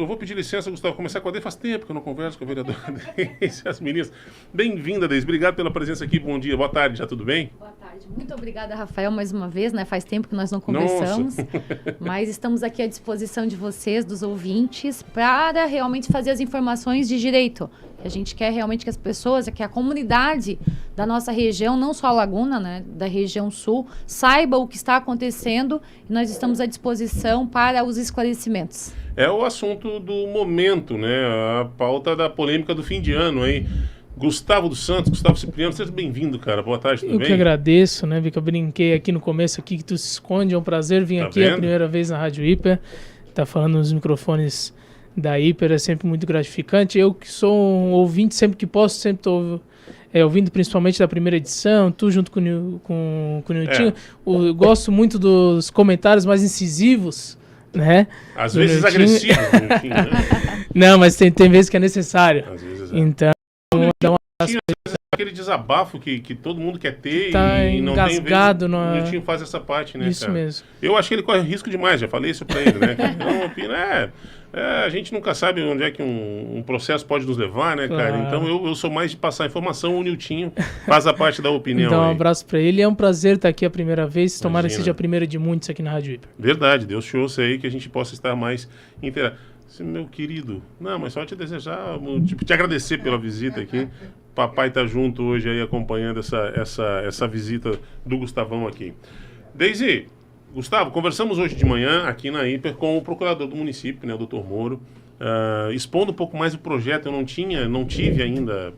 eu vou pedir licença, Gustavo, começar com a Deise. Faz tempo que eu não converso com a vereadora Deise, as meninas. Bem-vinda, Deise. Obrigado pela presença aqui. Bom dia, boa tarde, já tudo bem? Boa tarde. Muito obrigada, Rafael, mais uma vez, né? Faz tempo que nós não conversamos, mas estamos aqui à disposição de vocês, dos ouvintes, para realmente fazer as informações de direito. A gente quer realmente que as pessoas, que a comunidade da nossa região, não só a Laguna, né, da região sul, saiba o que está acontecendo e nós estamos à disposição para os esclarecimentos. É o assunto do momento, né? A pauta da polêmica do fim de ano aí. Gustavo dos Santos, Gustavo Cipriano, seja bem-vindo, cara. Boa tarde, tudo bem? Eu que agradeço, né? Vi que eu brinquei aqui no começo aqui que tu se esconde, é um prazer vir aqui vendo? A primeira vez na Rádio Hiper, tá falando nos microfones da Hiper, é sempre muito gratificante. Eu que sou um ouvinte, sempre que posso, sempre estou ouvindo principalmente da primeira edição, tu junto com o Niltinho. Eu gosto muito dos comentários mais incisivos, né? Às vezes agressivos, enfim, né? Não, mas tem vezes que é necessário. Às vezes é. Então, dá um abraço. Aquele desabafo que todo mundo quer ter tá e não engasgado tem vez, o Niltinho faz essa parte, né, isso cara? Mesmo. Eu acho que ele corre risco demais, já falei isso pra ele, né? Não opina, a gente nunca sabe onde é que um processo pode nos levar, né, cara? Claro. Então eu sou mais de passar informação, o Niltinho faz a parte da opinião. Então, um aí. abraço pra ele. É um prazer estar aqui a primeira vez. Tomara que Imagina. seja a primeira de muitos aqui na Rádio Hiper. Verdade, Deus te ouça aí que a gente possa estar mais inteirado. Meu querido, não, mas só te desejar, te agradecer pela visita aqui. Papai tá junto hoje aí acompanhando essa visita do Gustavão aqui. Deise, Gustavo, conversamos hoje de manhã aqui na Hiper com o procurador do município, né, o Dr. Moro, expondo um pouco mais o projeto. Eu não tive ainda,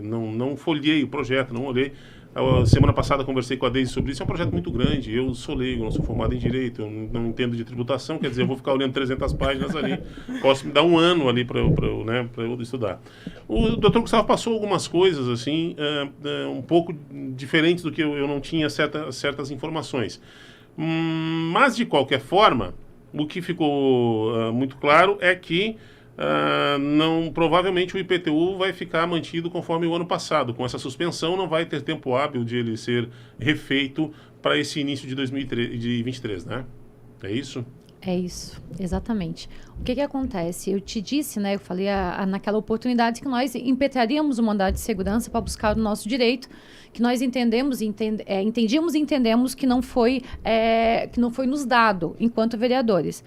não folhei o projeto, não olhei. Semana passada conversei com a Deise sobre isso. É um projeto muito grande. Eu sou leigo, não sou formado em direito, eu não entendo de tributação, quer dizer, eu vou ficar olhando 300 páginas ali. Posso me dar um ano ali para eu estudar. O doutor Gustavo passou algumas coisas assim, um pouco diferentes do que eu não tinha certas informações. Mas, de qualquer forma, o que ficou muito claro é que provavelmente o IPTU vai ficar mantido conforme o ano passado. Com essa suspensão, não vai ter tempo hábil de ele ser refeito para esse início de 2023, né? É isso? É isso, exatamente. O que acontece? Eu te disse, né? Eu falei naquela oportunidade que nós impetraríamos o mandado de segurança para buscar o nosso direito, que nós entendíamos e entendemos que não foi nos dado enquanto vereadores.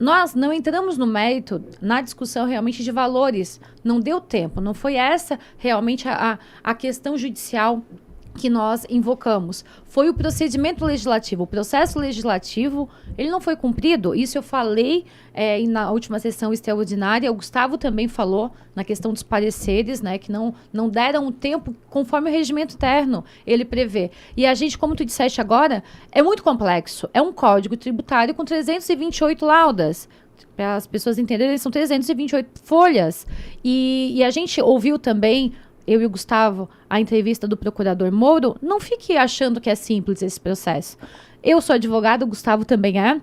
Nós não entramos no mérito, na discussão realmente de valores. Não deu tempo. Não foi essa realmente a questão judicial que nós invocamos. Foi o procedimento legislativo. O processo legislativo, ele não foi cumprido. Isso eu falei na última sessão extraordinária. O Gustavo também falou na questão dos pareceres, né, que não deram o tempo conforme o regimento interno ele prevê. E a gente, como tu disseste agora, é muito complexo. É um código tributário com 328 laudas. Para as pessoas entenderem, são 328 folhas. E a gente ouviu também, eu e o Gustavo, a entrevista do procurador Moro. Não fique achando que é simples esse processo. Eu sou advogado, o Gustavo também é.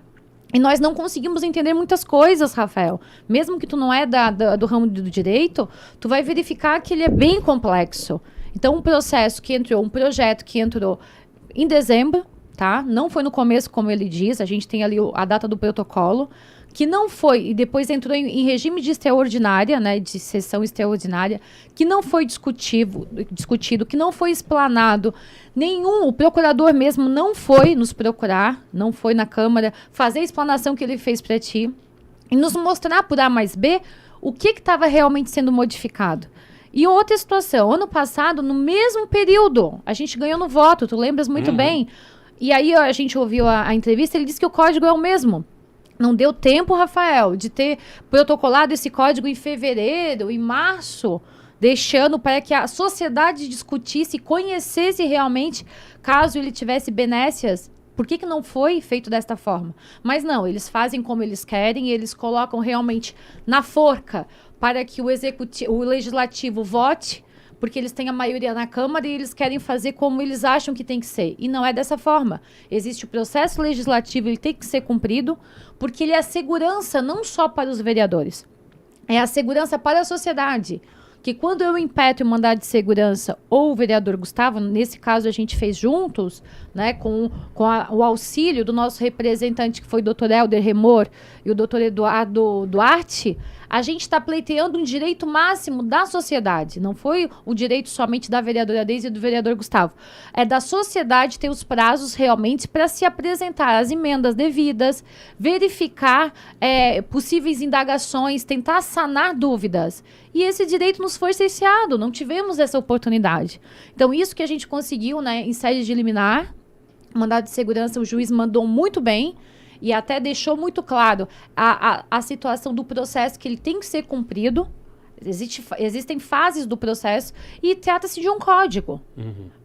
E nós não conseguimos entender muitas coisas, Rafael. Mesmo que tu não é do ramo do direito, tu vai verificar que ele é bem complexo. Então, um projeto que entrou em dezembro, tá? Não foi no começo, como ele diz. A gente tem ali a data do protocolo, que não foi, e depois entrou em regime de extraordinária, né, de sessão extraordinária, que não foi discutido, que não foi explanado. O procurador mesmo não foi nos procurar, não foi na Câmara fazer a explanação que ele fez para ti e nos mostrar por A mais B o que estava realmente sendo modificado. E outra situação, ano passado, no mesmo período, a gente ganhou no voto, tu lembras muito bem. E aí a gente ouviu a entrevista, ele disse que o código é o mesmo. Não deu tempo, Rafael, de ter protocolado esse código em fevereiro, em março, deixando para que a sociedade discutisse, conhecesse realmente, caso ele tivesse benécias. Por que não foi feito desta forma? Mas não, eles fazem como eles querem, eles colocam realmente na forca para que o legislativo vote, porque eles têm a maioria na Câmara e eles querem fazer como eles acham que tem que ser. E não é dessa forma. Existe o processo legislativo, ele tem que ser cumprido, porque ele é a segurança não só para os vereadores, é a segurança para a sociedade. que quando eu impetro o mandado de segurança ou o vereador Gustavo, nesse caso a gente fez juntos, né, com o auxílio do nosso representante, que foi o doutor Helder Remor e o doutor Eduardo Duarte, a gente está pleiteando um direito máximo da sociedade. Não foi o direito somente da vereadora Deise e do vereador Gustavo. É da sociedade ter os prazos realmente para se apresentar as emendas devidas, verificar possíveis indagações, tentar sanar dúvidas. E esse direito nos foi cerceado, não tivemos essa oportunidade. Então, isso que a gente conseguiu, né, em sede de liminar, mandado de segurança, o juiz mandou muito bem, e até deixou muito claro a situação do processo, que ele tem que ser cumprido. Existem fases do processo e trata-se de um código.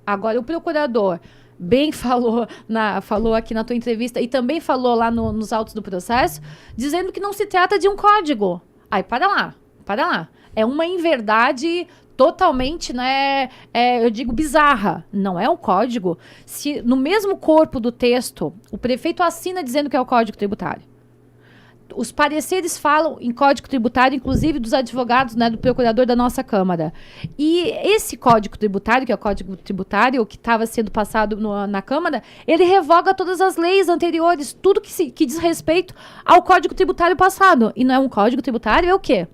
Agora, o procurador bem falou aqui na tua entrevista e também falou lá nos autos do processo, dizendo que não se trata de um código. Aí, para lá. É uma inverdade totalmente, né, eu digo, bizarra. Não é um código. Se no mesmo corpo do texto, o prefeito assina dizendo que é o Código Tributário. Os pareceres falam em Código Tributário, inclusive dos advogados, né, do procurador da nossa Câmara. E esse Código Tributário, que é o Código Tributário, que estava sendo passado na Câmara, ele revoga todas as leis anteriores, tudo que diz respeito ao Código Tributário passado. E não é um Código Tributário, é o quê?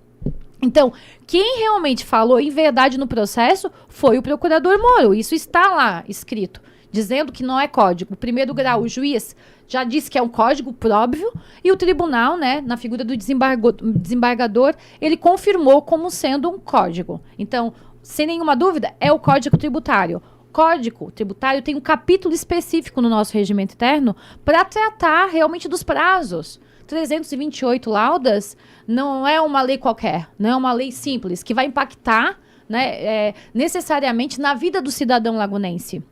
Então, quem realmente falou em verdade no processo foi o procurador Moro. Isso está lá escrito, dizendo que não é código. O primeiro grau, o juiz já disse que é um código próprio, e o tribunal, né, na figura do desembargador, ele confirmou como sendo um código. Então, sem nenhuma dúvida, é o Código Tributário. Código Tributário tem um capítulo específico no nosso regimento interno para tratar realmente dos prazos. 328 laudas não é uma lei qualquer, não é uma lei simples, que vai impactar, né, necessariamente na vida do cidadão lagunense.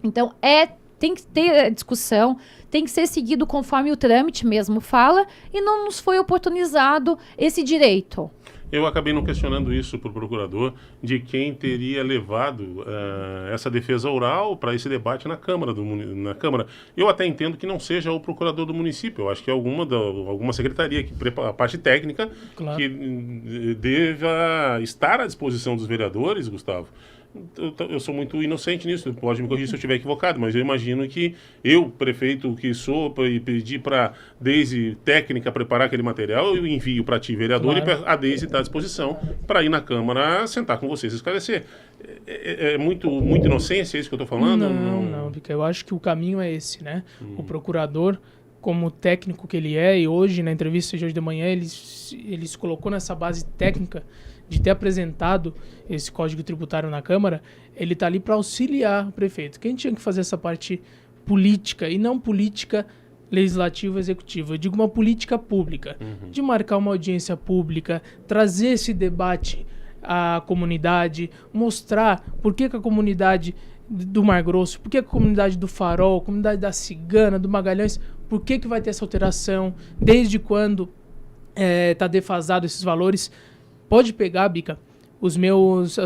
Então, tem que ter discussão, tem que ser seguido conforme o trâmite mesmo fala, e não nos foi oportunizado esse direito. Eu acabei não questionando isso para o procurador, de quem teria levado essa defesa oral para esse debate na Câmara. Eu até entendo que não seja o procurador do município, eu acho que é alguma secretaria, a parte técnica, claro, que deva estar à disposição dos vereadores, Gustavo. Eu sou muito inocente nisso, pode me corrigir se eu estiver equivocado, mas eu imagino que eu, prefeito que sou, e pedir para Deise técnica preparar aquele material, eu envio para ti, vereador, claro, e a Deise está à disposição para ir na Câmara, sentar com vocês e esclarecer. É muito inocência isso que eu estou falando? Não, porque eu acho que o caminho é esse, né? O procurador, como técnico que ele é, e hoje, na entrevista de hoje de manhã, ele se colocou nessa base técnica de ter apresentado esse Código Tributário na Câmara. Ele está ali para auxiliar o prefeito. Quem tinha que fazer essa parte política, e não política legislativa executiva, eu digo uma política pública, de marcar uma audiência pública, trazer esse debate à comunidade, mostrar por que a comunidade do Mar Grosso, por que a comunidade do Farol, a comunidade da Cigana, do Magalhães, por que vai ter essa alteração, desde quando está defasado esses valores. Pode pegar, Bica, as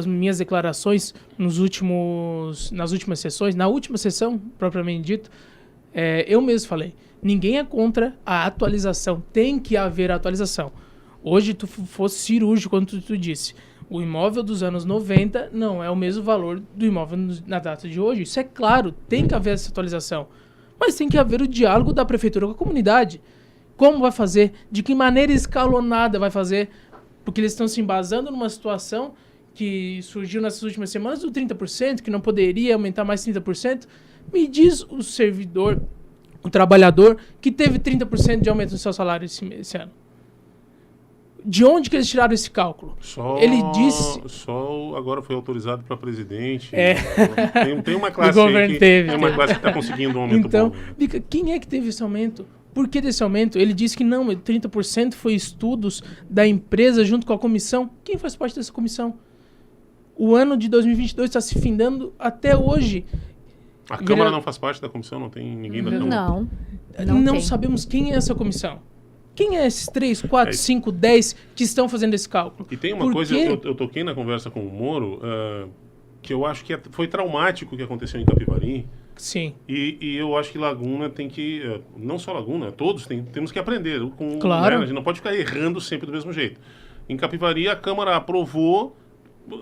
minhas declarações nas últimas sessões, na última sessão, propriamente dito, eu mesmo falei, ninguém é contra a atualização, tem que haver atualização. Hoje tu fosse cirúrgico quando tu disse, o imóvel dos anos 90 não é o mesmo valor do imóvel na data de hoje. Isso é claro, tem que haver essa atualização. Mas tem que haver o diálogo da prefeitura com a comunidade. Como vai fazer? De que maneira escalonada vai fazer? Porque eles estão se embasando numa situação que surgiu nessas últimas semanas do 30%, que não poderia aumentar mais 30%. Me diz o servidor, o trabalhador, que teve 30% de aumento no seu salário esse ano. De onde que eles tiraram esse cálculo? Ele disse... Só agora foi autorizado para presidente. Tem uma classe uma classe que está conseguindo um aumento então, bom. Bica, quem é que teve esse aumento? Por que desse aumento? Ele disse que não, 30% foi estudos da empresa junto com a comissão. Quem faz parte dessa comissão? O ano de 2022 está se findando até hoje. A Câmara não faz parte da comissão? Não tem ninguém da Câmara? Não sabemos quem é essa comissão. Quem é esses 3, 4, 5, 10 que estão fazendo esse cálculo? E tem uma coisa, eu toquei na conversa com o Moro, que eu acho que foi traumático o que aconteceu em Capivari. Sim. E eu acho que Laguna tem que... Não só Laguna, todos temos que aprender. Claro. Né? A gente não pode ficar errando sempre do mesmo jeito. Em Capivari, a Câmara aprovou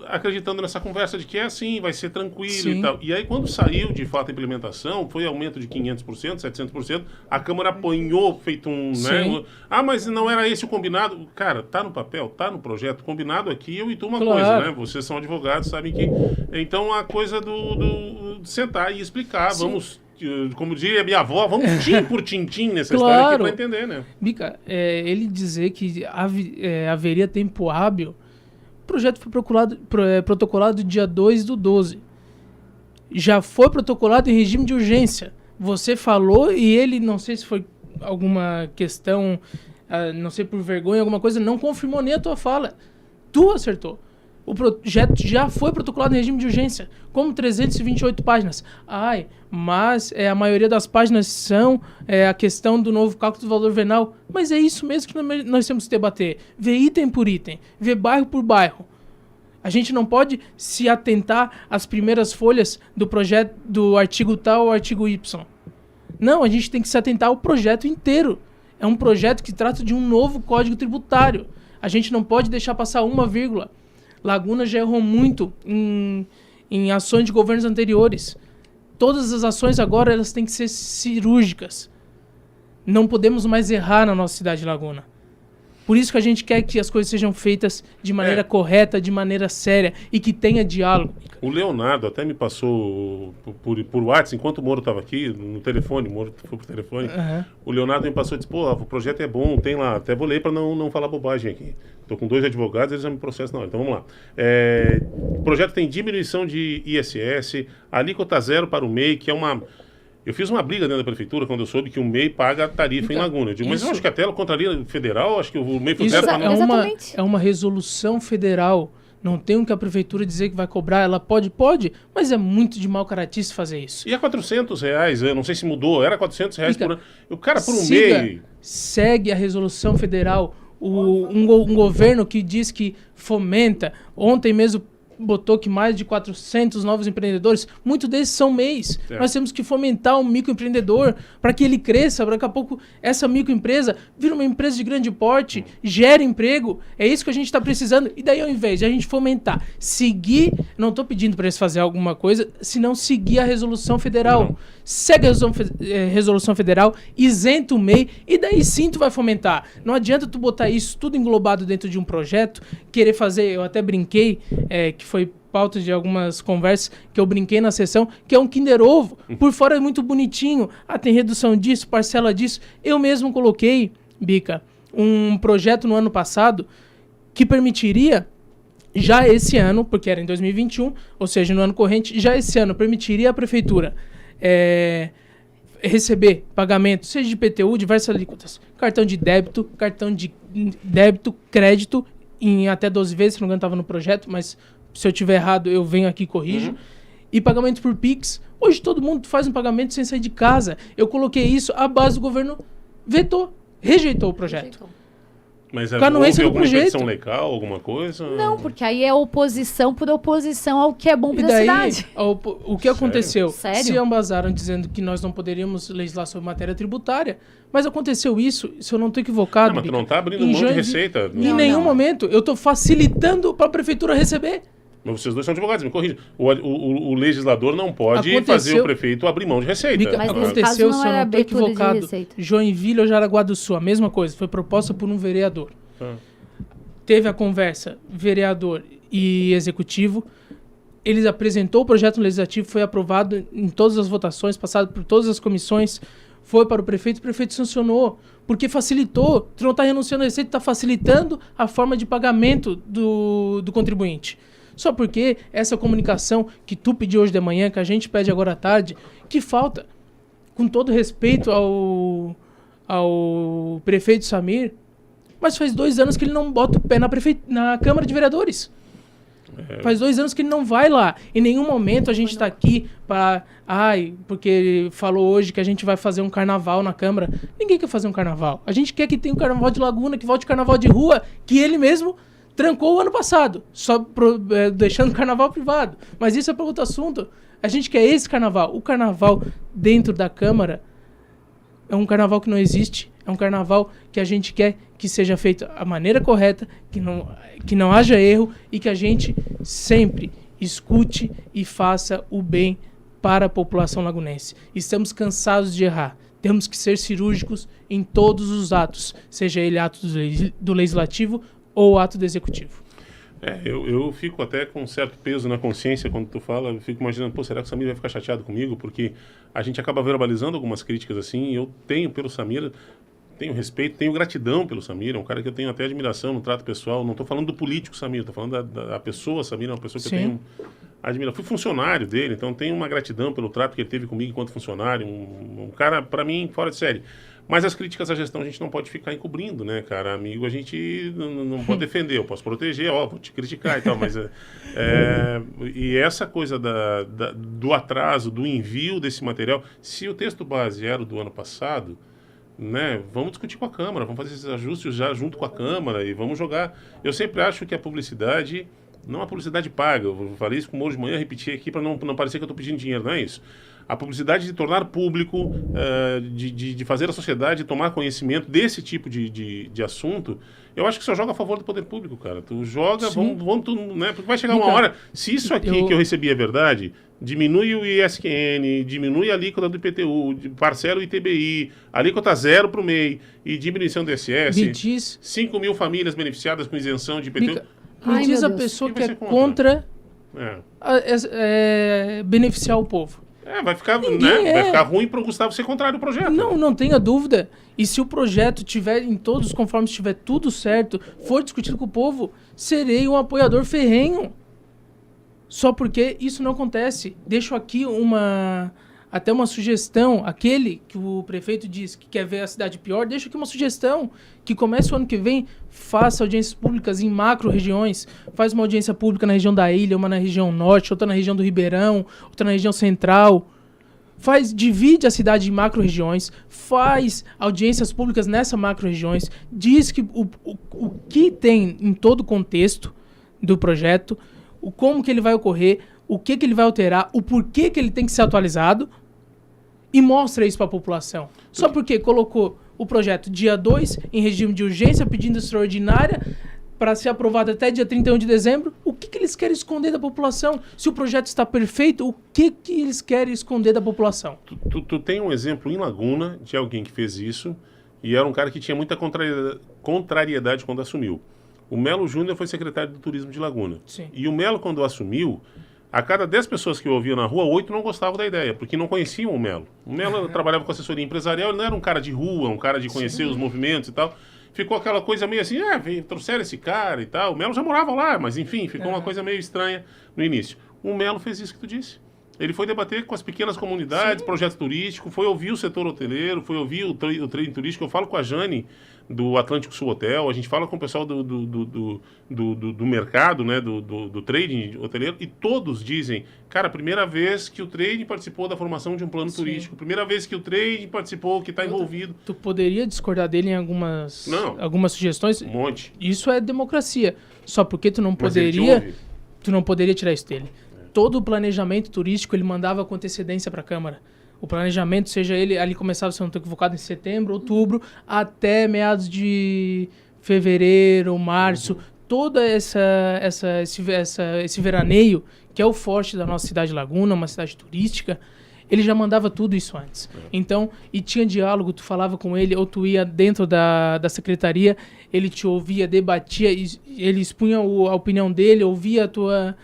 acreditando nessa conversa de que é assim, vai ser tranquilo Sim. e tal. E aí, quando saiu de fato a implementação, foi aumento de 500%, 700%, a Câmara apanhou, feito um... Sim. Né, mas não era esse o combinado. Cara, tá no papel, tá no projeto, combinado aqui, eu e tu uma Claro. coisa, né? Vocês são advogados, sabem que... Então, a coisa do sentar e explicar, Sim. vamos... Como diria minha avó, vamos tim por tintim nessa Claro. história aqui pra entender, né? Bica, ele dizer que haveria tempo hábil, o projeto foi protocolado dia 2/12. Já foi protocolado em regime de urgência. Você falou e ele, não sei se foi alguma questão, não sei por vergonha, alguma coisa, não confirmou nem a tua fala. Tu acertou. O projeto já foi protocolado em regime de urgência, como 328 páginas. Mas a maioria das páginas são a questão do novo cálculo do valor venal. Mas é isso mesmo que nós temos que debater. Ver item por item, ver bairro por bairro. A gente não pode se atentar às primeiras folhas do projeto, do artigo tal ao artigo Y. Não, a gente tem que se atentar ao projeto inteiro. É um projeto que trata de um novo código tributário. A gente não pode deixar passar uma vírgula. Laguna já errou muito em ações de governos anteriores. Todas as ações agora elas têm que ser cirúrgicas. Não podemos mais errar na nossa cidade de Laguna. Por isso que a gente quer que as coisas sejam feitas de maneira correta, de maneira séria e que tenha diálogo. O Leonardo até me passou por WhatsApp, enquanto o Moro estava aqui, no telefone, o Moro foi pro telefone, o Leonardo me passou e disse, o projeto é bom, tem lá, até vou ler para não falar bobagem aqui. Estou com 2 advogados, eles já me processam na hora, então vamos lá. O projeto tem diminuição de ISS, alíquota zero para o MEI, que é uma... Eu fiz uma briga dentro da prefeitura quando eu soube que o MEI paga a tarifa em Laguna. Eu digo, mas eu acho que até ela contraria federal, acho que o MEI foi zero para não... Exatamente. É uma resolução federal. Não tem o que a prefeitura dizer que vai cobrar. Ela pode, mas é muito de mau caratice fazer isso. E é R$400, eu não sei se mudou, era R$400 por ano. O cara, por um MEI... Segue a resolução federal. Um governo que diz que fomenta. Ontem mesmo botou que mais de 400 novos empreendedores, muitos desses são MEIs. Nós temos que fomentar o microempreendedor para que ele cresça, para daqui a pouco essa microempresa vira uma empresa de grande porte, gere emprego. É isso que a gente está precisando. E daí, ao invés de a gente fomentar, seguir, não estou pedindo para eles fazer alguma coisa, senão seguir a resolução federal. Segue a resolução federal, isenta o MEI, e daí sim tu vai fomentar. Não adianta tu botar isso tudo englobado dentro de um projeto, querer fazer, eu até brinquei, que foi pauta de algumas conversas que eu brinquei na sessão, que é um Kinder Ovo. Por fora é muito bonitinho. Tem redução disso, parcela disso. Eu mesmo coloquei, Bica, um projeto no ano passado que permitiria, já esse ano, porque era em 2021, ou seja, no ano corrente, já esse ano permitiria a prefeitura receber pagamento, seja de IPTU, diversas alíquotas, cartão de débito, crédito, em até 12 vezes, se não me engano estava no projeto, mas se eu tiver errado eu venho aqui e corrijo, e pagamento por Pix. Hoje todo mundo faz um pagamento sem sair de casa. Eu coloquei isso, a base do governo rejeitou o projeto. Mas houve alguma petição legal, alguma coisa? Não, porque aí é oposição por oposição ao que é bom para a cidade. O que aconteceu? Sério? Se embasaram dizendo que nós não poderíamos legislar sobre matéria tributária, mas aconteceu isso, se eu não estou equivocado. Não, mas tu não está abrindo mão de receita. Em nenhum momento. Eu estou facilitando para a prefeitura receber. Mas vocês dois são advogados, me corrija. O legislador não pode fazer o prefeito abrir mão de receita. Mas aconteceu, se eu não estou equivocado, Joinville ou Jaraguá do Sul, a mesma coisa, foi proposta por um vereador. Teve a conversa, vereador e executivo, ele apresentou o projeto legislativo, foi aprovado em todas as votações, passado por todas as comissões, foi para o prefeito sancionou, porque facilitou. Tu não está renunciando à receita, está facilitando a forma de pagamento do contribuinte. Só porque essa comunicação que tu pediu hoje de manhã, que a gente pede agora à tarde, que falta. Com todo respeito ao prefeito Samir, mas faz 2 anos que ele não bota o pé na Câmara de Vereadores. Faz 2 anos que ele não vai lá. Em nenhum momento a gente está aqui para... porque ele falou hoje que a gente vai fazer um carnaval na Câmara. Ninguém quer fazer um carnaval. A gente quer que tenha um carnaval de Laguna, que volte o carnaval de rua, que ele mesmo trancou o ano passado, só deixando o carnaval privado. Mas isso é para outro assunto. A gente quer esse carnaval. O carnaval dentro da Câmara é um carnaval que não existe. É um carnaval que a gente quer que seja feito a maneira correta, que não haja erro e que a gente sempre escute e faça o bem para a população lagunense. Estamos cansados de errar. Temos que ser cirúrgicos em todos os atos, seja ele ato do legislativo ou ato do executivo. Eu fico até com um certo peso na consciência quando tu fala, eu fico imaginando, pô, será que o Samir vai ficar chateado comigo? Porque a gente acaba verbalizando algumas críticas assim, e eu tenho pelo Samir, tenho respeito, tenho gratidão pelo Samir, é um cara que eu tenho até admiração no trato pessoal, não estou falando do político Samir, estou falando da pessoa Samir, é uma pessoa que Sim. eu tenho admiração. Fui funcionário dele, então tenho uma gratidão pelo trato que ele teve comigo enquanto funcionário, um cara, para mim, fora de série. Mas as críticas à gestão a gente não pode ficar encobrindo, né, cara? Amigo, a gente não pode defender, eu posso proteger, vou te criticar e tal, mas... e essa coisa do atraso, do envio desse material, se o texto base era o do ano passado, né, vamos discutir com a Câmara, vamos fazer esses ajustes já junto com a Câmara e vamos jogar. Eu sempre acho que a publicidade... Não a publicidade paga, eu falei isso com o Moro de manhã, repeti aqui para não parecer que eu estou pedindo dinheiro, não é isso. A publicidade de tornar público, de fazer a sociedade tomar conhecimento desse tipo de assunto, eu acho que só joga a favor do poder público, cara. Tu joga, né? Porque vai chegar uma hora, se isso aqui que eu recebi é verdade, diminui o ISQN, diminui a alíquota do IPTU, parcela o ITBI, alíquota zero para o MEI e diminuição do ISS, 5 mil famílias beneficiadas com isenção de IPTU. Me diz a pessoa que é contra beneficiar o povo. Vai ficar, vai ficar ruim para o Gustavo ser contrário ao projeto. Não tenha dúvida. E se o projeto tiver em todos os conformes, tiver tudo certo, for discutido com o povo, serei um apoiador ferrenho. Só porque isso não acontece. Deixo aqui até uma sugestão. Aquele que o prefeito diz que quer ver a cidade pior, deixo aqui uma sugestão. Que comece o ano que vem, faça audiências públicas em macro-regiões. Faz uma audiência pública na região da Ilha, uma na região norte, outra na região do Ribeirão, outra na região central. Divide a cidade em macro-regiões, faz audiências públicas nessas macro-regiões, diz que o que tem em todo o contexto do projeto, como que ele vai ocorrer, o que ele vai alterar, o porquê que ele tem que ser atualizado e mostra isso para a população. Só porque colocou o projeto dia 2 em regime de urgência, pedindo extraordinária, para ser aprovado até dia 31 de dezembro, o que eles querem esconder da população? Se o projeto está perfeito, o que eles querem esconder da população? Tu tem um exemplo em Laguna de alguém que fez isso e era um cara que tinha muita contrariedade quando assumiu. O Melo Júnior foi secretário do Turismo de Laguna. Sim. E o Melo, quando assumiu, a cada 10 pessoas que eu ouvia na rua, 8 não gostavam da ideia, porque não conheciam o Melo. O Melo trabalhava com assessoria empresarial, ele não era um cara de rua, um cara de conhecer os movimentos e tal. Ficou aquela coisa meio assim, trouxeram esse cara e tal. O Melo já morava lá, mas enfim, ficou uma coisa meio estranha no início. O Melo fez isso que tu disse. Ele foi debater com as pequenas comunidades, projeto turístico, foi ouvir o setor hoteleiro, foi ouvir o trade turístico. Eu falo com a Jane do Atlântico Sul Hotel, a gente fala com o pessoal do mercado, né, do trading hoteleiro, e todos dizem, cara, primeira vez que o trading participou da formação de um plano turístico, primeira vez que o trading participou, que está envolvido. Tu poderia discordar dele em algumas sugestões? Um monte. Isso é democracia. Só porque tu não poderia tirar isso dele. Todo o planejamento turístico ele mandava com antecedência para a Câmara. O planejamento, seja ele, ali começava, se eu não estou equivocado, em setembro, outubro, até meados de fevereiro, março. Todo esse veraneio, que é o forte da nossa cidade de Laguna, uma cidade turística, ele já mandava tudo isso antes. Então, e tinha diálogo, tu falava com ele, ou tu ia dentro da secretaria, ele te ouvia, debatia, ele expunha a opinião dele, ouvia a tua...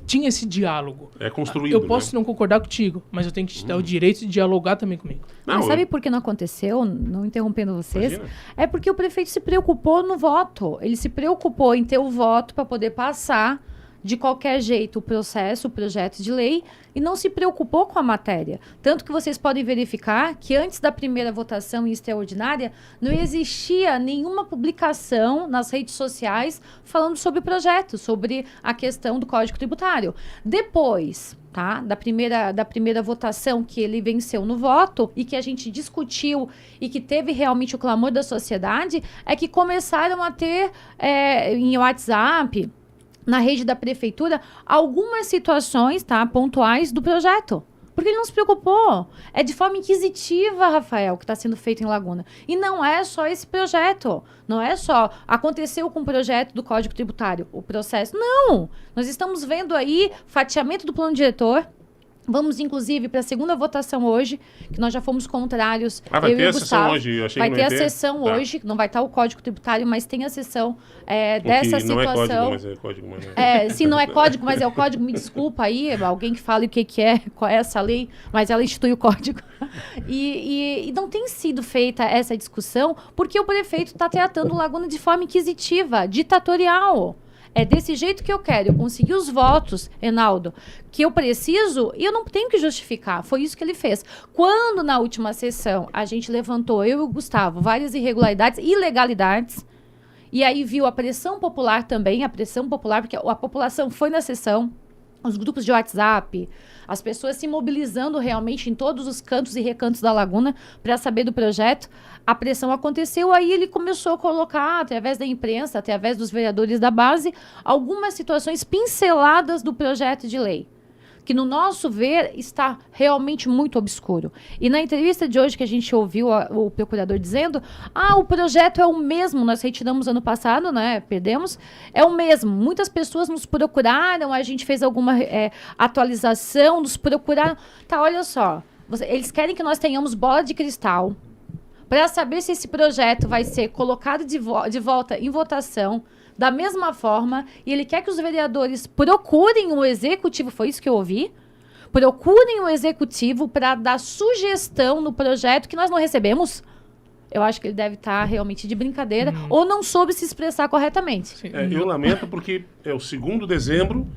tinha esse diálogo. É construído, eu posso não concordar contigo, mas eu tenho que te dar o direito de dialogar também comigo. Mas sabe por que não aconteceu? Não interrompendo vocês. Imagina. É porque o prefeito se preocupou no voto. Ele se preocupou em ter o voto para poder passar de qualquer jeito o projeto de lei, e não se preocupou com a matéria. Tanto que vocês podem verificar que antes da primeira votação em extraordinária, não existia nenhuma publicação nas redes sociais falando sobre o projeto, sobre a questão do Código Tributário. Depois, da primeira votação que ele venceu no voto e que a gente discutiu e que teve realmente o clamor da sociedade, é que começaram a ter em WhatsApp, na rede da prefeitura, algumas situações, pontuais do projeto. Porque ele não se preocupou. É de forma inquisitiva, Rafael, que está sendo feito em Laguna. E não é só esse projeto. Não é só aconteceu com o projeto do Código Tributário, o processo. Não! Nós estamos vendo aí fatiamento do plano diretor. Vamos, inclusive, para a segunda votação hoje, que nós já fomos contrários. Vai ter a sessão hoje? Eu achei vai que ter não a ia ter. sessão hoje, não vai estar o Código Tributário, mas tem a sessão dessa situação. Não é código, mas é código. Mas sim, não é código, mas é o código. Me desculpa aí, alguém que fale o que é, qual é essa lei, mas ela institui o código. E não tem sido feita essa discussão porque o prefeito está tratando Laguna de forma inquisitiva, ditatorial. É desse jeito que eu quero. Eu consegui os votos, Reinaldo, que eu preciso e eu não tenho que justificar. Foi isso que ele fez. Quando, na última sessão, a gente levantou, eu e o Gustavo, várias irregularidades, ilegalidades, e aí viu a pressão popular também, porque a população foi na sessão, os grupos de WhatsApp, as pessoas se mobilizando realmente em todos os cantos e recantos da Laguna para saber do projeto. A pressão aconteceu, aí ele começou a colocar, através da imprensa, através dos vereadores da base, algumas situações pinceladas do projeto de lei, que no nosso ver está realmente muito obscuro. E na entrevista de hoje que a gente ouviu o procurador dizendo, o projeto é o mesmo, nós retiramos ano passado, né, perdemos, é o mesmo. Muitas pessoas nos procuraram, a gente fez alguma atualização, nos procuraram. Tá, olha só, eles querem que nós tenhamos bola de cristal para saber se esse projeto vai ser colocado de volta em votação, da mesma forma, e ele quer que os vereadores procurem o executivo, foi isso que eu ouvi, procurem o executivo para dar sugestão no projeto que nós não recebemos. Eu acho que ele deve estar realmente de brincadeira ou não soube se expressar corretamente. Eu lamento porque é o 2º de dezembro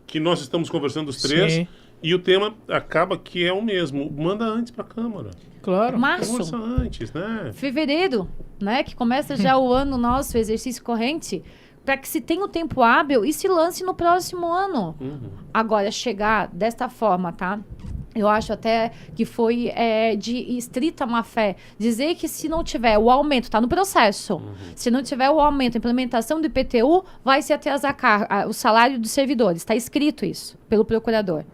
que nós estamos conversando os três. Sim. E o tema acaba que é o mesmo. Manda antes para a Câmara. Claro. Março. Conversa antes, né? Fevereiro, né? Que começa já o ano nosso, o exercício corrente, para que se tenha o tempo hábil e se lance no próximo ano. Agora, chegar desta forma, tá? Eu acho até que foi de estrita má-fé dizer que se não tiver o aumento, está no processo, se não tiver o aumento, a implementação do IPTU, vai se atrasar o salário dos servidores. Está escrito isso pelo procurador.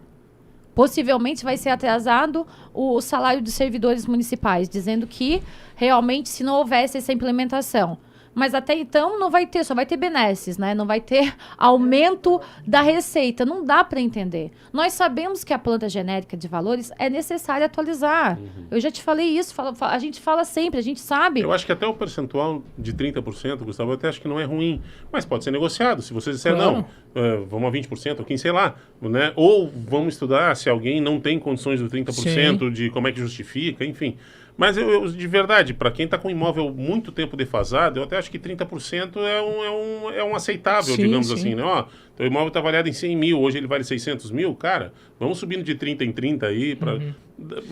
Possivelmente vai ser atrasado o salário dos servidores municipais, dizendo que realmente se não houvesse essa implementação. Mas até então não vai ter, só vai ter benesses, né? Não vai ter aumento da receita. Não dá para entender. Nós sabemos que a planta genérica de valores é necessário atualizar. Eu já te falei isso, a gente fala sempre, a gente sabe. Eu acho que até o percentual de 30%, Gustavo, eu até acho que não é ruim. Mas pode ser negociado. Se você disser, claro, não, vamos a 20%, ou quem sei lá, né? Ou vamos estudar se alguém não tem condições do 30%, sim, de como é que justifica, enfim. Mas eu de verdade, para quem está com imóvel muito tempo defasado, eu até acho que 30% é um aceitável, sim, digamos, sim, assim, né? Ó, teu imóvel está avaliado em 100 mil, hoje ele vale 600 mil, cara, vamos subindo de 30 em 30 aí.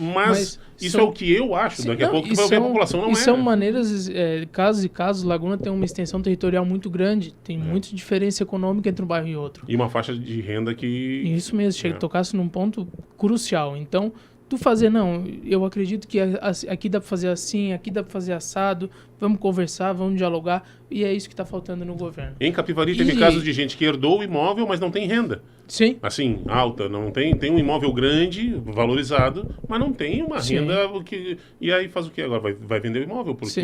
Mas isso é o que eu acho, sim, daqui a pouco tu vai ver a população não é. E são maneiras, casos e casos, Laguna tem uma extensão territorial muito grande, tem muita diferença econômica entre um bairro e outro. E uma faixa de renda que... Isso mesmo, tocasse num ponto crucial, então... Tu fazer, não, eu acredito que aqui dá para fazer assim, aqui dá para fazer assado, vamos conversar, vamos dialogar, e é isso que está faltando no governo. Em Capivari teve casos de gente que herdou o imóvel, mas não tem renda. Sim. Assim, alta, não tem um imóvel grande, valorizado, mas não tem uma renda, e aí faz o quê agora? Vai vender o imóvel, porque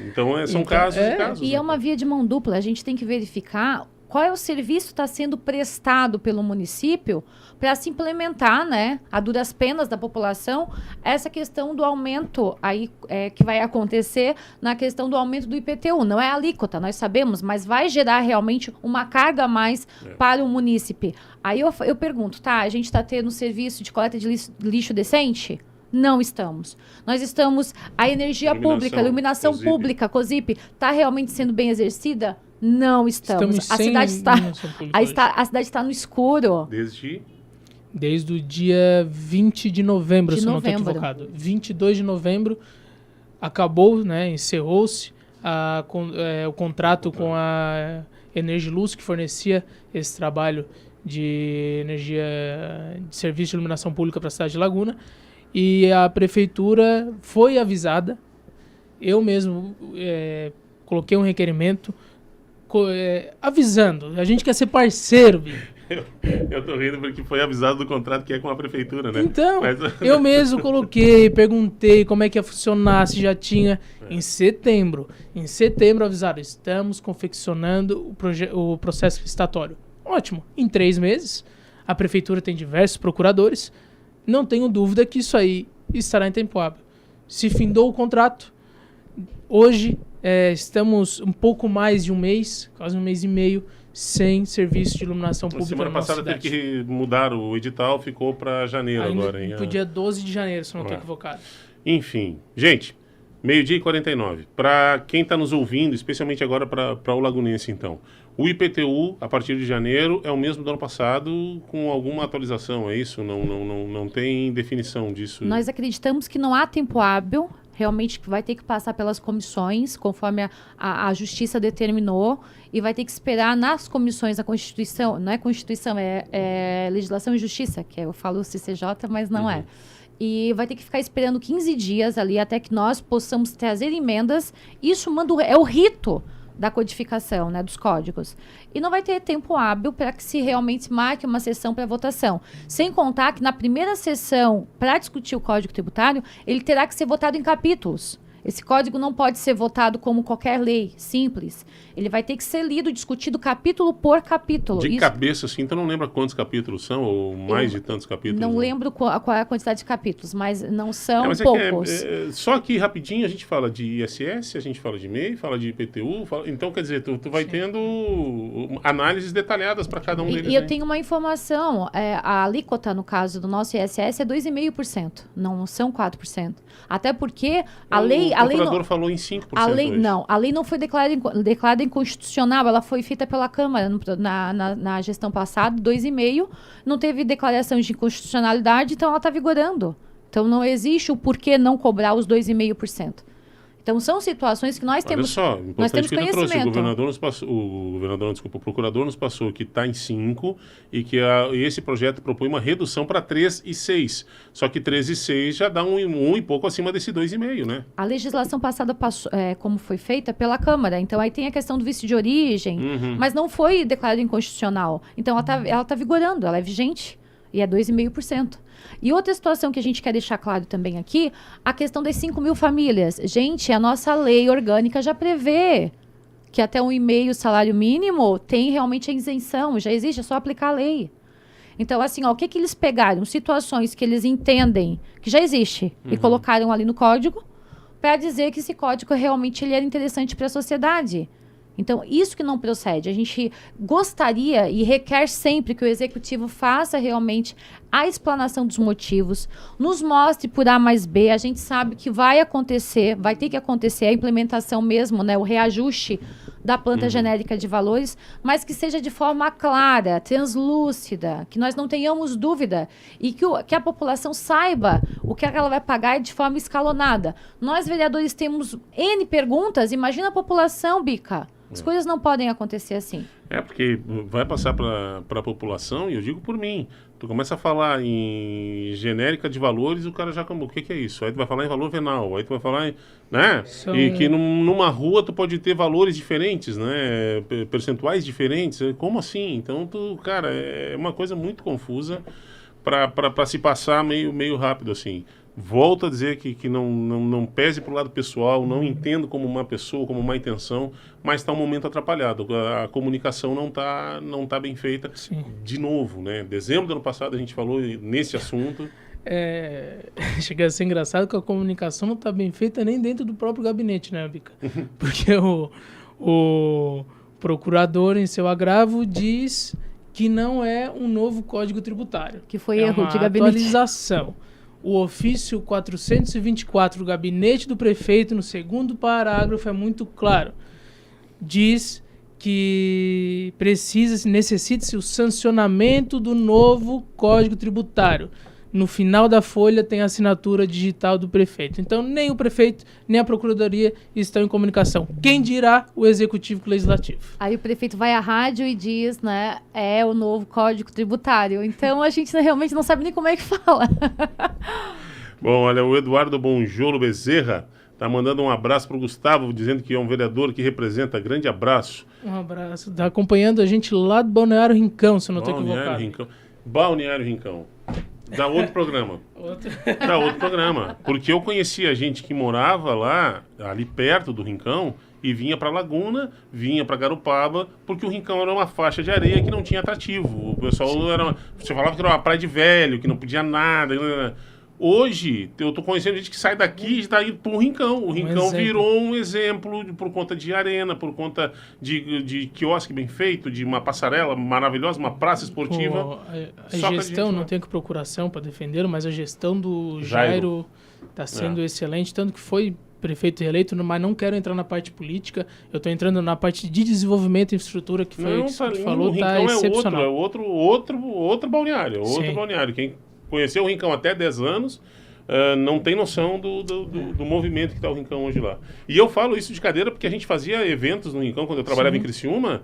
então são casos e casos. E é uma via de mão dupla, a gente tem que verificar qual é o serviço que está sendo prestado pelo município para se implementar, né, a duras penas da população, essa questão do aumento aí que vai acontecer na questão do aumento do IPTU. Não é alíquota, nós sabemos, mas vai gerar realmente uma carga a mais para o munícipe. Aí eu pergunto, tá, a gente está tendo um serviço de coleta de lixo decente? Não estamos. Nós estamos... A energia pública, a iluminação COSIP. Pública, COSIP, está realmente sendo bem exercida? Não estamos. A cidade está no escuro. Desde o dia 20 de novembro, se não estou equivocado. 22 de novembro, acabou, né, encerrou-se o contrato com a Energiluz, que fornecia esse trabalho de energia, de serviço de iluminação pública para a cidade de Laguna. E a prefeitura foi avisada. Eu mesmo coloquei um requerimento avisando. A gente quer ser parceiro, Eu tô rindo porque foi avisado do contrato que é com a prefeitura, né? Então, Mas- eu mesmo coloquei, perguntei como é que ia funcionar, se já tinha em setembro. Em setembro avisaram, estamos confeccionando o processo licitatório. Ótimo. Em 3 meses, a prefeitura tem diversos procuradores. Não tenho dúvida que isso aí estará em tempo hábil. Se findou o contrato, hoje estamos um pouco mais de um mês, quase um mês e meio, sem serviço de iluminação pública Semana na nossa passada cidade. teve que mudar o edital, ficou para janeiro agora, hein? Pro dia 12 de janeiro, se eu não estou É. equivocado. Enfim, gente, 12h49. Para quem está nos ouvindo, especialmente agora para o lagunense, então, o IPTU, a partir de janeiro, é o mesmo do ano passado, com alguma atualização, é isso? Não tem definição disso? Nós acreditamos que não há tempo hábil, realmente vai ter que passar pelas comissões, conforme a Justiça determinou, e vai ter que esperar nas comissões a Constituição, não é Constituição, é Legislação e Justiça, que eu falo CCJ, mas não é. E vai ter que ficar esperando 15 dias ali até que nós possamos trazer emendas. Isso é o rito da codificação, né, dos códigos. E não vai ter tempo hábil para que se realmente marque uma sessão para votação. Sem contar que na primeira sessão, para discutir o Código Tributário, ele terá que ser votado em capítulos. Esse código não pode ser votado como qualquer lei simples. Ele vai ter que ser lido, discutido capítulo por capítulo. De cabeça, assim, então não lembra quantos capítulos são, ou mais de tantos capítulos? Não né? lembro qual é a quantidade de capítulos, mas não são Mas poucos. Só aqui, rapidinho, a gente fala de ISS, a gente fala de MEI, fala de IPTU, então, quer dizer, tu vai tendo análises detalhadas para cada um deles. E eu né? tenho uma informação, a alíquota, no caso do nosso ISS, é 2,5%, não são 4%. Até porque a lei... O procurador falou em 5% A lei, hoje. não, a lei não foi declarada inconstitucional, ela foi feita pela Câmara na gestão passada, 2,5%, não teve declaração de inconstitucionalidade, então ela está vigorando. Então não existe o porquê não cobrar os 2,5%. Então são situações que nós temos, Olha só, nós temos importante que tu trouxe. conhecimento. O governador nos passou que está em 5 e que esse projeto propõe uma redução para 3,6. Só que 3,6 já dá um e pouco acima desse 2,5, né? A legislação passada passou, como foi feita pela Câmara, então aí tem a questão do vício de origem, mas não foi declarado inconstitucional. Então ela tá vigorando, ela é vigente e é 2,5%. E outra situação que a gente quer deixar claro também aqui, a questão das 5 mil famílias. Gente, a nossa lei orgânica já prevê que até 1,5 salário mínimo tem realmente a isenção, já existe, é só aplicar a lei. Então, assim, o que eles pegaram? Situações que eles entendem que já existe e colocaram ali no código para dizer que esse código realmente ele era interessante para a sociedade. Então, isso que não procede. A gente gostaria e requer sempre que o Executivo faça realmente a explanação dos motivos, nos mostre por A mais B. A gente sabe que vai acontecer, vai ter que acontecer a implementação mesmo, né, o reajuste da planta genérica de valores, mas que seja de forma clara, translúcida, que nós não tenhamos dúvida e que a população saiba o que ela vai pagar de forma escalonada. Nós, vereadores, temos N perguntas, imagina a população, Bica. As coisas não podem acontecer assim. Porque vai passar para a população, e eu digo por mim, tu começa a falar em genérica de valores, o cara já... O que é isso? Aí tu vai falar em valor venal, aí tu vai falar em... Né? E que numa rua tu pode ter valores diferentes, né? Percentuais diferentes. Como assim? Então, cara, é uma coisa muito confusa para se passar meio rápido, assim. Volto a dizer que não pese para o lado pessoal, não entendo como uma pessoa, como uma intenção, mas está um momento atrapalhado. A comunicação não tá bem feita. Sim. De novo, né? Dezembro do ano passado a gente falou nesse assunto. Chega a ser engraçado que a comunicação não está bem feita nem dentro do próprio gabinete, né, Bica? Porque o procurador, em seu agravo, diz que não é um novo Código Tributário. Que foi erro uma de gabinete. Atualização. O ofício 424 do gabinete do prefeito, no segundo parágrafo, é muito claro. Diz que necessita-se o sancionamento do novo Código Tributário. No final da folha tem a assinatura digital do prefeito. Então, nem o prefeito, nem a procuradoria estão em comunicação. Quem dirá o executivo com o legislativo? Aí o prefeito vai à rádio e diz, né, é o novo Código Tributário. Então, a gente realmente não sabe nem como é que fala. Bom, olha, o Eduardo Bonjolo Bezerra Tá mandando um abraço pro Gustavo, dizendo que é um vereador que representa. Grande abraço. Um abraço. Tá acompanhando a gente lá do Balneário Rincão, se eu não estou equivocado. Rincão. Balneário Rincão. Dá outro programa. Dá outro programa. Porque eu conhecia gente que morava lá, ali perto do Rincão, e vinha para Laguna, vinha para Garopaba, porque o Rincão era uma faixa de areia que não tinha atrativo. O pessoal era... Você falava que era uma praia de velho, que não podia nada. Hoje, eu tô conhecendo gente que sai daqui e está indo para o Rincão. O Rincão virou um exemplo por conta de arena, por conta de quiosque bem feito, de uma passarela maravilhosa, uma praça esportiva. A gestão, não tenho que procuração para defendê-lo, mas a gestão do Jairo está sendo excelente, tanto que foi prefeito reeleito, mas não quero entrar na parte política, eu estou entrando na parte de desenvolvimento e infraestrutura, que foi o que você falou, está excepcional. É outro balneário, balneário. Quem conheceu o Rincão até 10 anos, não tem noção do movimento que está o Rincão hoje lá. E eu falo isso de cadeira porque a gente fazia eventos no Rincão, quando eu trabalhava em Criciúma,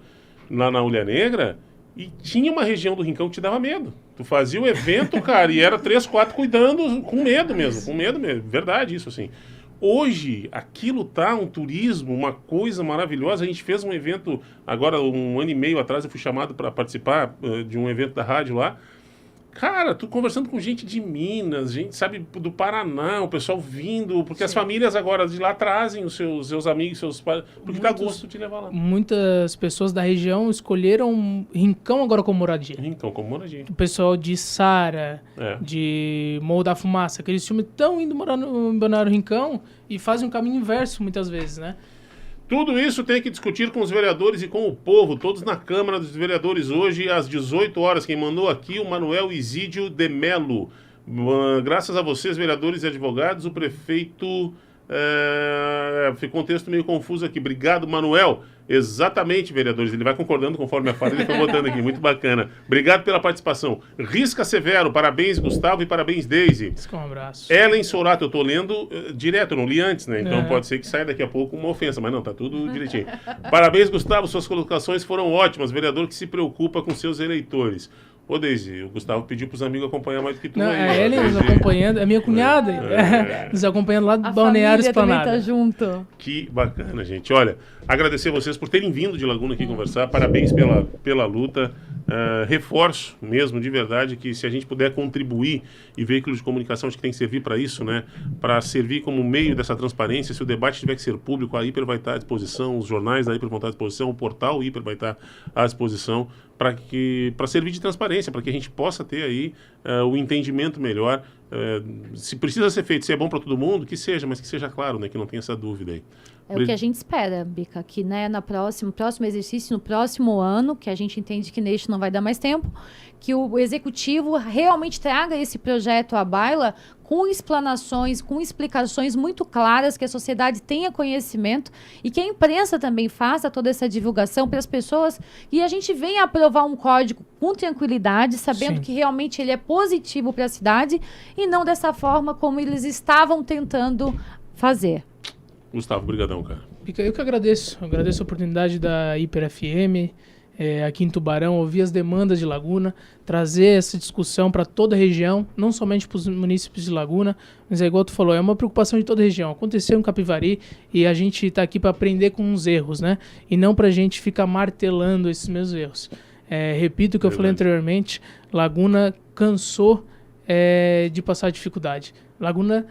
lá na Ulha Negra, e tinha uma região do Rincão que te dava medo. Tu fazia o evento, cara, e era 3, 4 cuidando, com medo mesmo, verdade isso, assim. Hoje, aquilo tá um turismo, uma coisa maravilhosa. A gente fez um evento, agora um ano e meio atrás, eu fui chamado para participar de um evento da rádio lá. Cara, tu conversando com gente de Minas, gente, sabe, do Paraná, o pessoal vindo, porque as famílias agora de lá trazem os seus amigos, seus pais, porque dá gosto de levar lá. Muitas pessoas da região escolheram Rincão agora como moradia. Rincão como moradia. O pessoal de Sara, de Morro da Fumaça, aqueles filmes estão indo morar no Balneário Rincão e fazem um caminho inverso muitas vezes, né? Tudo isso tem que discutir com os vereadores e com o povo, todos na Câmara dos Vereadores hoje, às 18 horas. Quem mandou aqui, o Manuel Isídio de Melo. Graças a vocês, vereadores e advogados, o prefeito... ficou um texto meio confuso aqui. Obrigado, Manuel. Exatamente, vereadores. Ele vai concordando conforme a fala. Ele foi botando aqui. Muito bacana. Obrigado pela participação. Risca Severo. Parabéns, Gustavo, e parabéns, Deise. Um abraço. Ellen Sorato. Eu estou lendo direto. Eu não li antes, né? Então pode ser que saia daqui a pouco uma ofensa. Mas não, tá tudo direitinho. Parabéns, Gustavo. Suas colocações foram ótimas. Vereador que se preocupa com seus eleitores. Ô, Deise, o Gustavo pediu para os amigos acompanhar mais do que tu. Não, é ele nos acompanhando, é minha cunhada, nos acompanhando lá do Balneário Esplanada. Tá junto. Que bacana, gente. Olha, agradecer vocês por terem vindo de Laguna aqui conversar, parabéns pela luta. Reforço mesmo, de verdade, que se a gente puder contribuir, e veículos de comunicação acho que tem que servir para isso, né? Para servir como meio dessa transparência. Se o debate tiver que ser público, a Hiper vai estar à disposição, os jornais da Hiper vão estar à disposição, o portal Hiper vai estar à disposição, para servir de transparência, para que a gente possa ter aí o entendimento melhor. Se precisa ser feito, se é bom para todo mundo, que seja, mas que seja claro, né? Que não tenha essa dúvida aí. É o que a gente espera, Bica, que né, no próximo exercício, no próximo ano, que a gente entende que neste não vai dar mais tempo, que o executivo realmente traga esse projeto à baila com explanações, com explicações muito claras, que a sociedade tenha conhecimento e que a imprensa também faça toda essa divulgação para as pessoas e a gente venha aprovar um código com tranquilidade, sabendo que realmente ele é positivo para a cidade e não dessa forma como eles estavam tentando fazer. Gustavo, brigadão, cara. Eu que agradeço a oportunidade da Hiper FM, aqui em Tubarão, ouvir as demandas de Laguna, trazer essa discussão para toda a região, não somente para os municípios de Laguna, mas é igual tu falou, é uma preocupação de toda a região. Aconteceu em Capivari e a gente está aqui para aprender com os erros, né? E não para a gente ficar martelando esses mesmos erros. Repito o que eu falei anteriormente, Laguna cansou de passar dificuldade. Laguna,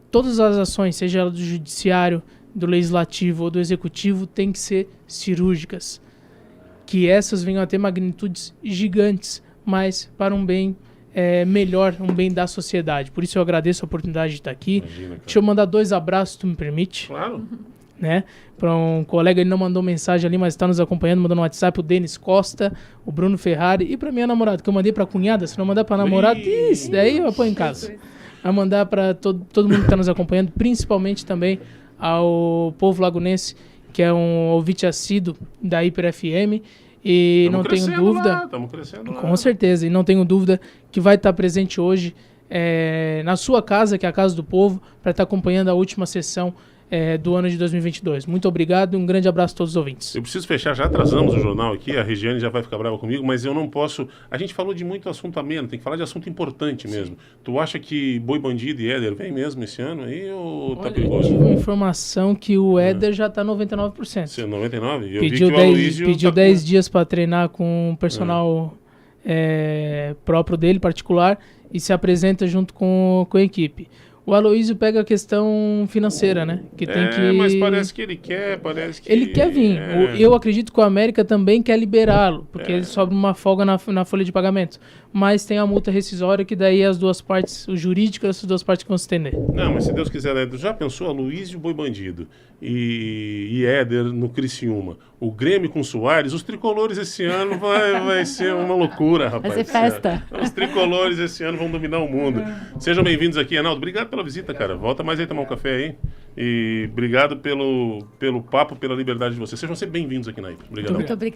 todas as ações, seja ela do judiciário, do legislativo ou do executivo, tem que ser cirúrgicas. Que essas venham a ter magnitudes gigantes, mas para um bem melhor, um bem da sociedade. Por isso eu agradeço a oportunidade de estar aqui. Imagina, deixa eu mandar 2 abraços, se tu me permite. Claro. Né? Para um colega, ele não mandou mensagem ali, mas está nos acompanhando, mandando um WhatsApp, o Denis Costa, o Bruno Ferrari, e para minha namorada, que eu mandei para a cunhada. Se não mandar para a namorada, isso daí eu apoio em casa. A mandar para todo mundo que está nos acompanhando, principalmente também ao povo lagunense, que é um ouvinte assíduo da Hiper FM, e não tenho dúvida, estamos crescendo lá. Com certeza, e não tenho dúvida que vai estar presente hoje na sua casa, que é a Casa do Povo, para estar acompanhando a última sessão do ano de 2022. Muito obrigado e um grande abraço a todos os ouvintes. Eu preciso fechar, já atrasamos o jornal aqui, a Regiane já vai ficar brava comigo, mas eu não posso... A gente falou de muito assunto ameno, tem que falar de assunto importante mesmo. Tu acha que Boi Bandido e Éder vem mesmo esse ano aí ou tá Olha, eu perigoso? tive uma informação que o Éder já está 99%. Você é 99? Eu Pediu vi que o Aloysio pediu tá 10 dias para treinar com um personal próprio dele, particular, e se apresenta junto com a equipe. O Aloysio pega a questão financeira, né? Que tem que... mas parece que ele quer, parece que... Ele quer vir. Eu acredito que o América também quer liberá-lo, porque ele sobra uma folga na folha de pagamento. Mas tem a multa rescisória, que daí as duas partes, o jurídico, as duas partes que vão se estender. Não, mas se Deus quiser, né? Já pensou Aloysio Boi Bandido e Éder no Criciúma? O Grêmio com Soares, os tricolores esse ano vai ser uma loucura, rapaz. Vai ser festa. Os tricolores esse ano vão dominar o mundo. Sejam bem-vindos aqui, Arnaldo. Obrigado pela visita, cara. Volta mais aí tomar um café aí. E obrigado pelo papo, pela liberdade de vocês. Sejam sempre bem-vindos aqui na IP. Obrigado. Muito obrigada.